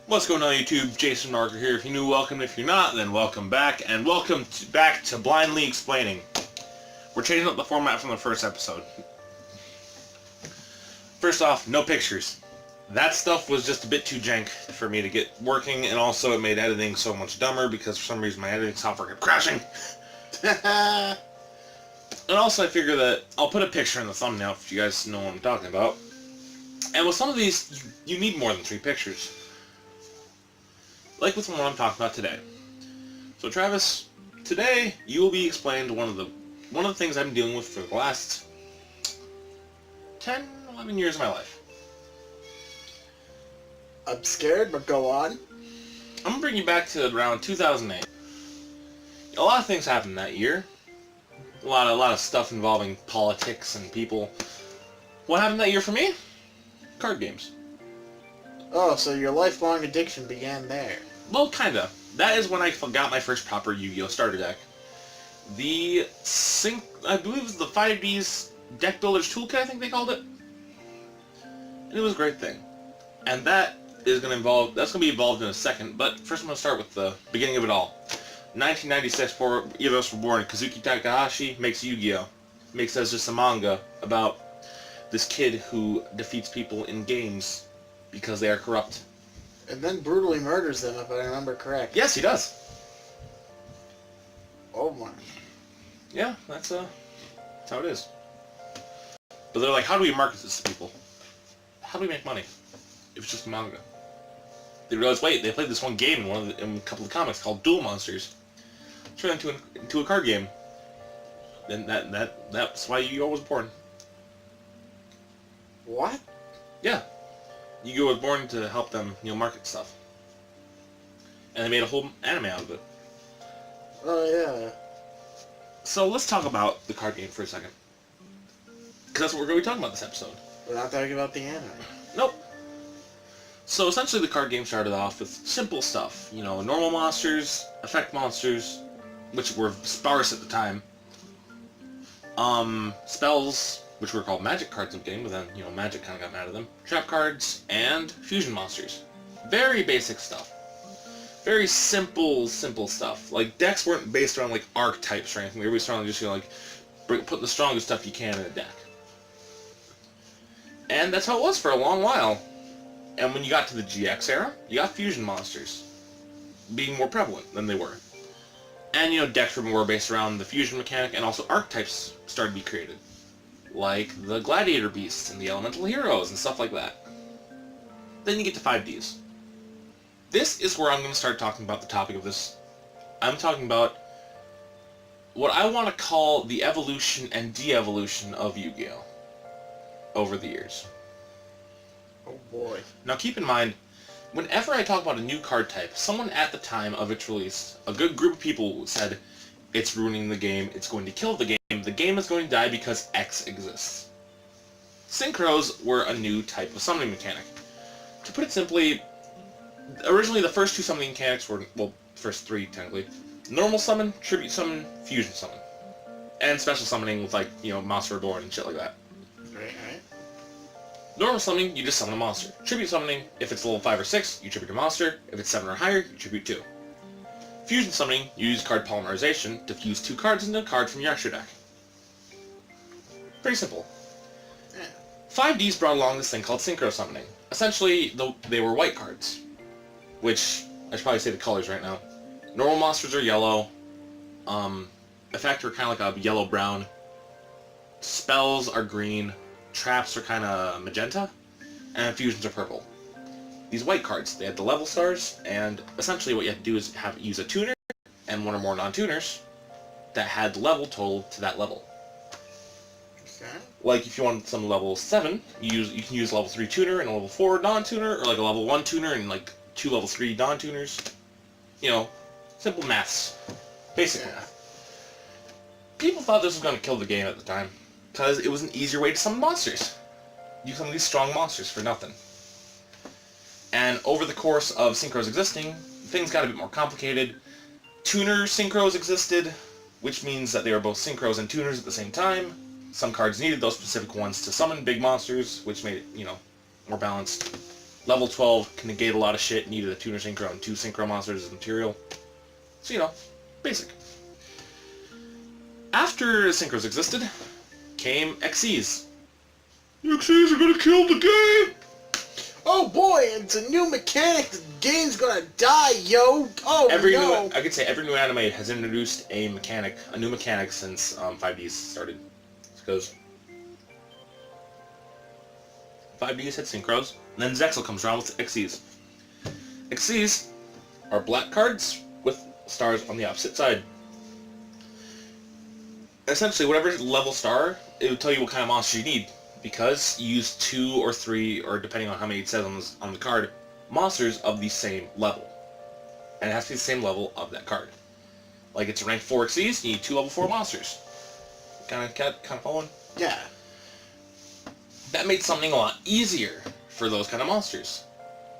What's going on YouTube? JayceAndMarco here. If you're new, welcome. If you're not, then welcome back. And welcome back to Blindly Explaining. We're changing up the format from the first episode. First off, no pictures. That stuff was just a bit too jank for me to get working, and also it made editing so much dumber because for some reason my editing software kept crashing. And also I figure that I'll put a picture in the thumbnail if you guys know what I'm talking about. And with some of these, you need more than 3 pictures. Like with what I'm talking about today. So Travis, today you will be explained one of the things I've been dealing with for the last 10, 11 years of my life. I'm scared, but go on. I'm gonna bring you back to around 2008. A lot of things happened that year. A lot of stuff involving politics and people. What happened that year for me? Card games. Oh, so your lifelong addiction began there. Well, kinda. That is when I got my first proper Yu-Gi-Oh! Starter deck. I believe it was the 5D's Deck Builder's Toolkit, I think they called it. And it was a great thing. And that's gonna be involved in a second, but first I'm gonna start with the beginning of it all. 1996, four of us were born. Kazuki Takahashi makes Yu-Gi-Oh! Makes as just a manga about this kid who defeats people in games because they are corrupt. And then brutally murders them, if I remember correct. Yes, he does. Oh my. Yeah, that's how it is. But they're like, how do we market this to people? How do we make money? If it's just a manga. They realized, wait, they played this one game in a couple of comics called Duel Monsters. Turn it into a card game. And that's why Yu-Gi-Oh! Was born. What? Yeah. Yu-Gi-Oh! Was born to help them, market stuff. And they made a whole anime out of it. Oh, yeah. So let's talk about the card game for a second. Because that's what we're going to be talking about this episode. We're not talking about the anime. Nope. So essentially the card game started off with simple stuff. Normal monsters, effect monsters, which were sparse at the time. Spells, which were called magic cards in the game, but then, magic kind of got mad at them. Trap cards, and fusion monsters. Very basic stuff. Very simple stuff. Like, decks weren't based around, archetypes or anything. They were based around just, putting the strongest stuff you can in a deck. And that's how it was for a long while. And when you got to the GX era, you got fusion monsters being more prevalent than they were. And, decks were more based around the fusion mechanic, and also archetypes started to be created. Like the Gladiator Beasts and the Elemental Heroes and stuff like that. Then you get to 5Ds. This is where I'm going to start talking about the topic of this. I'm talking about what I want to call the evolution and de-evolution of Yu-Gi-Oh! Over the years. Oh boy. Now keep in mind, whenever I talk about a new card type, someone at the time of its release, a good group of people said, it's ruining the game, it's going to kill the game is going to die because X exists. Synchros were a new type of summoning mechanic. To put it simply, originally the first 2 summoning mechanics were, well, first 3 technically, normal summon, tribute summon, fusion summon. And special summoning with Monster Reborn and shit like that. Right. Normal summoning, you just summon a monster. Tribute summoning, if it's level 5 or 6, you tribute a monster. If it's 7 or higher, you tribute 2. Fusion summoning, you use card polymerization to fuse 2 cards into a card from your extra deck. Pretty simple. Yeah. 5Ds brought along this thing called synchro summoning. Essentially, they were white cards. Which, I should probably say the colors right now. Normal monsters are yellow. Effect are kind of like a yellow-brown. Spells are green. Traps are kind of magenta. And fusions are purple. These white cards, they had the level stars, and essentially what you had to do is use a tuner and 1 or more non-tuners that had the level total to that level. Okay. Like if you want some level 7, you can use a level 3 tuner and a level 4 non-tuner, or like a level 1 tuner and 2 level 3 non-tuners. Simple maths. Basic math. People thought this was going to kill the game at the time, because it was an easier way to summon monsters. You summon these strong monsters for nothing. And over the course of synchros existing, things got a bit more complicated. Tuner synchros existed, which means that they were both synchros and tuners at the same time. Some cards needed those specific ones to summon big monsters, which made it, more balanced. Level 12 can negate a lot of shit, needed a tuner synchro and 2 synchro monsters as material. So, you know, basic. After synchros existed, came XCs. XCs are gonna kill the game! Oh boy, it's a new mechanic. The game's gonna die, yo. Oh no. I could say every new anime has introduced a new mechanic since 5Ds started. Because 5Ds had synchros, and then Zexal comes around with XCs. XCs are black cards with stars on the opposite side. Essentially, whatever level star, it would tell you what kind of monster you need. Because you use 2 or 3, or depending on how many it says on the card, monsters of the same level. And it has to be the same level of that card. Like it's a rank 4 Xyz, you need 2 level 4 monsters. Kind of following? Yeah. That made something a lot easier for those kind of monsters.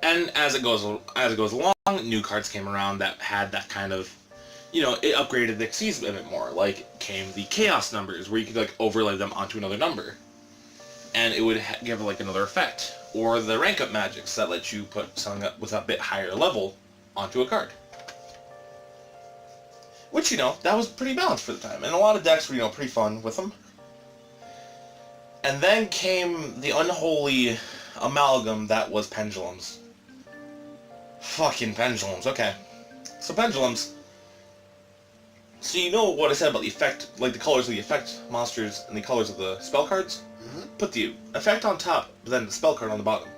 And as it goes along, new cards came around that had that kind of, you know, it upgraded the Xyz a bit more. Like came the chaos numbers, where you could like overlay them onto another number. And it would give like another effect. Or the rank up magics that let you put something up with a bit higher level onto a card. Which, you know, that was pretty balanced for the time. And a lot of decks were, you know, pretty fun with them. And then came the unholy amalgam that was pendulums. Fucking pendulums, okay. So pendulums. So you know what I said about the effect, like the colors of the effect monsters and the colors of the spell cards? Put the effect on top, but then the spell card on the bottom.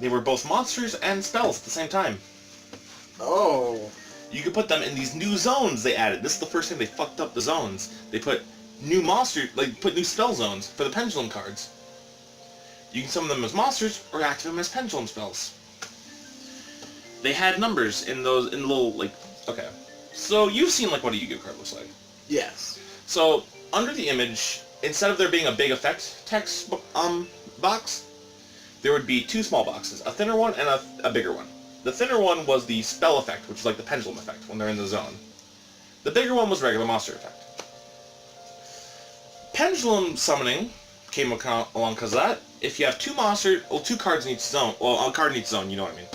They were both monsters and spells at the same time. Oh. You could put them in these new zones they added. This is the first time they fucked up the zones. They put new put new spell zones for the pendulum cards. You can summon them as monsters or activate them as pendulum spells. They had numbers in those, in little, like, okay. So you've seen, like, what a Yu-Gi-Oh card looks like. Yes. So, under the image, instead of there being a big effect text box, there would be 2 small boxes, a thinner one and a bigger one. The thinner one was the spell effect, which is like the pendulum effect when they're in the zone. The bigger one was regular monster effect. Pendulum summoning came along because of that. If you have 2 cards in each zone, well, a card in each zone, you know what I mean.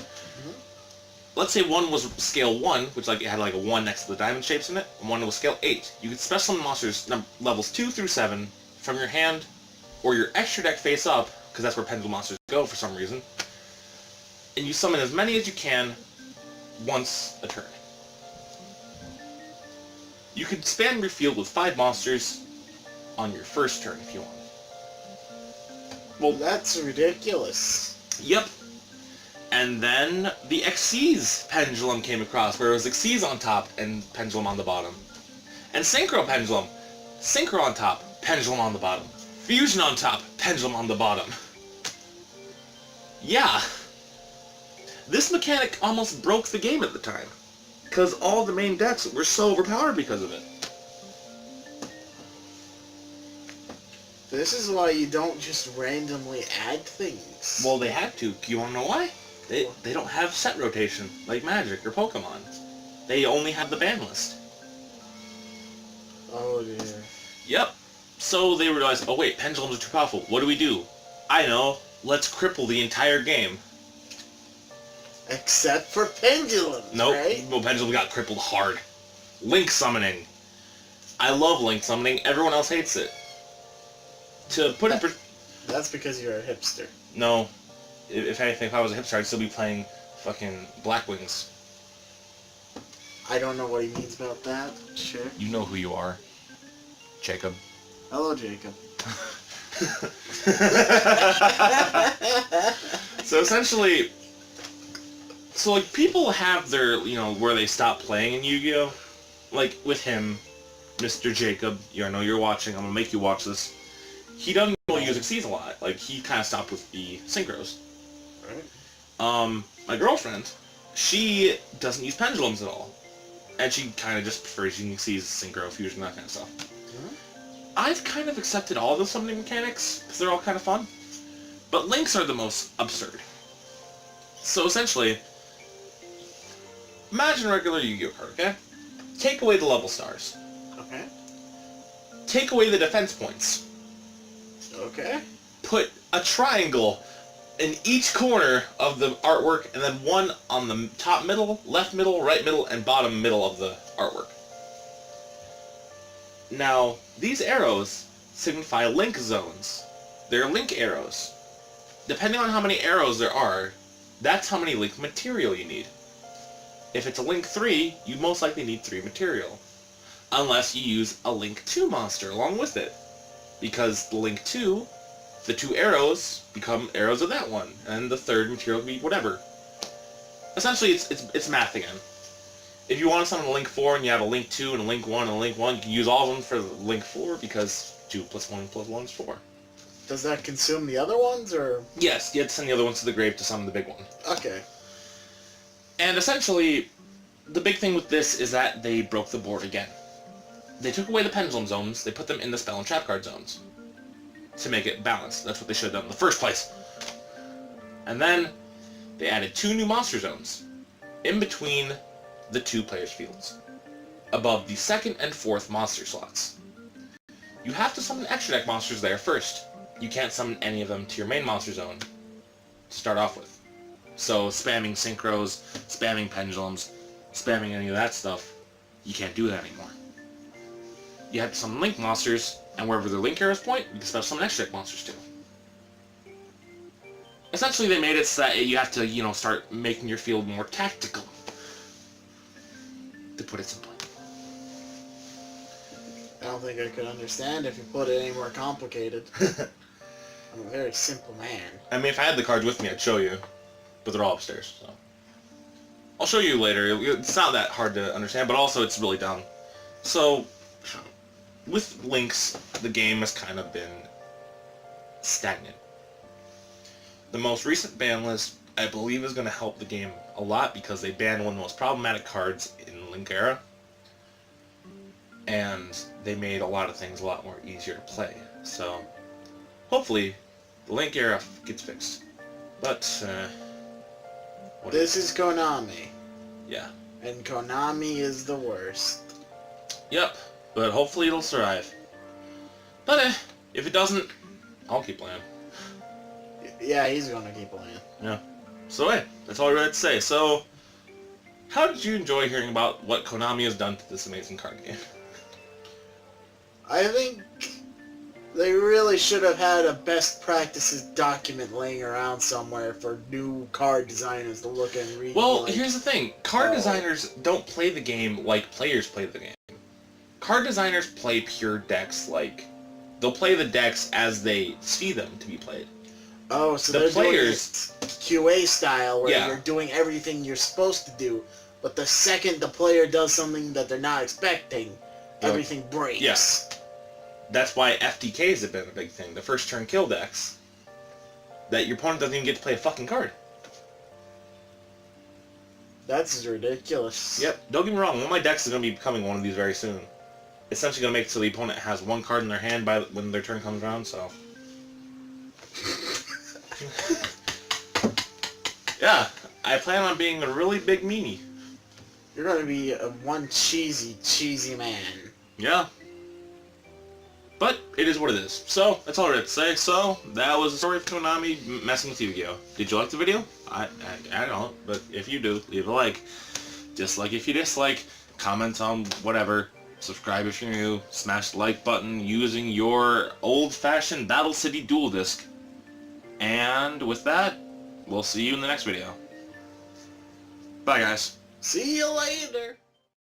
Let's say one was scale 1, which like it had like a 1 next to the diamond shapes in it, and one was scale 8. You could special summon monsters levels 2 through 7 from your hand or your extra deck face up, because that's where pendulum monsters go for some reason. And you summon as many as you can once a turn. You could span your field with 5 monsters on your first turn if you want. Well, that's ridiculous. Yep. And then the Xyz pendulum came across, where it was Xyz on top and pendulum on the bottom. And Synchro pendulum. Synchro on top, pendulum on the bottom. Fusion on top, pendulum on the bottom. Yeah. This mechanic almost broke the game at the time, because all the main decks were so overpowered because of it. This is why you don't just randomly add things. Well, they had to. You want to know why? They don't have set rotation like Magic or Pokemon. They only have the ban list. Oh dear. Yep. So they realized, oh wait, pendulums are too powerful. What do? I know. Let's cripple the entire game. Except for pendulums, Nope. right? Well, pendulum got crippled hard. Link summoning. I love link summoning. Everyone else hates it. To put it... That's because you're a hipster. No. If anything, if I was a hipster, I'd still be playing fucking Black Wings. I don't know what he means about that. Sure. You know who you are. Jacob. Hello, Jacob. So essentially... So, like, people have their, you know, where they stop playing in Yu-Gi-Oh! Like, with him, Mr. Jacob, I know you're watching, I'm gonna make you watch this. He doesn't really use Xyz a lot. Like, he kind of stopped with the synchros. Right. My girlfriend, she doesn't use pendulums at all. And she kind of just prefers using Xyz, synchro, fusion, that kind of stuff. Mm-hmm. I've kind of accepted all the summoning mechanics, because they're all kind of fun. But links are the most absurd. So, essentially... Imagine a regular Yu-Gi-Oh card, okay? Take away the level stars. Okay. Take away the defense points. Okay. Put a triangle in each corner of the artwork, and then one on the top middle, left middle, right middle, and bottom middle of the artwork. Now, these arrows signify link zones. They're link arrows. Depending on how many arrows there are, that's how many link material you need. If it's a link 3, you most likely need 3 material. Unless you use a link 2 monster along with it. Because the link 2, the 2 arrows become arrows of that one, and the third material can be whatever. Essentially, it's math again. If you want something to link 4 and you have a link 2 and a link 1 and a link 1, you can use all of them for the link 4 because 2 plus 1 plus 1 is 4. Does that consume the other ones, or...? Yes, you have to send the other ones to the grave to summon the big one. Okay. And essentially, the big thing with this is that they broke the board again. They took away the pendulum zones, they put them in the spell and trap card zones. To make it balanced. That's what they should have done in the first place. And then, they added 2 new monster zones. In between the 2 players' fields. Above the 2nd and 4th monster slots. You have to summon extra deck monsters there first. You can't summon any of them to your main monster zone to start off with. So spamming synchros, spamming pendulums, spamming any of that stuff, you can't do that anymore. You have to summon link monsters, and wherever their link arrows point, you can special summon extra deck monsters too. Essentially, they made it so that you have to, start making your field more tactical. To put it simply. I don't think I could understand if you put it any more complicated. I'm a very simple man. I mean, if I had the cards with me, I'd show you. But they're all upstairs, so... I'll show you later. It's not that hard to understand, but also it's really dumb. So, with links, the game has kind of been stagnant. The most recent ban list, I believe, is going to help the game a lot because they banned one of the most problematic cards in Link era. And they made a lot of things a lot more easier to play. So, hopefully, the Link era gets fixed. But, this is Konami. Yeah. And Konami is the worst. Yep. But hopefully it'll survive. But, if it doesn't, I'll keep playing. Yeah, he's gonna keep playing. Yeah. So, hey, that's all I really had to say. So, how did you enjoy hearing about what Konami has done to this amazing card game? I think they really should have had a best practices document laying around somewhere for new card designers to look and read. Well, here's the thing. Card designers don't play the game like players play the game. Card designers play pure decks like... They'll play the decks as they see them to be played. Oh, so the players doing QA style where yeah. you're doing everything you're supposed to do, but the second the player does something that they're not expecting, everything breaks. Yeah. That's why FTKs have been a big thing. The first turn kill decks. That your opponent doesn't even get to play a fucking card. That's ridiculous. Yep. Don't get me wrong. One of my decks is going to be becoming one of these very soon. Essentially going to make it so the opponent has 1 card in their hand when their turn comes around, so... Yeah. I plan on being a really big meanie. You're going to be one cheesy man. Yeah. But it is what it is. So, that's all I had to say. So, that was the story of Konami messing with Yu-Gi-Oh! Did you like the video? I don't, but if you do, leave a like. Dislike if you dislike. Comment on whatever. Subscribe if you're new. Smash the like button using your old-fashioned Battle City Dual Disc. And with that, we'll see you in the next video. Bye, guys. See you later.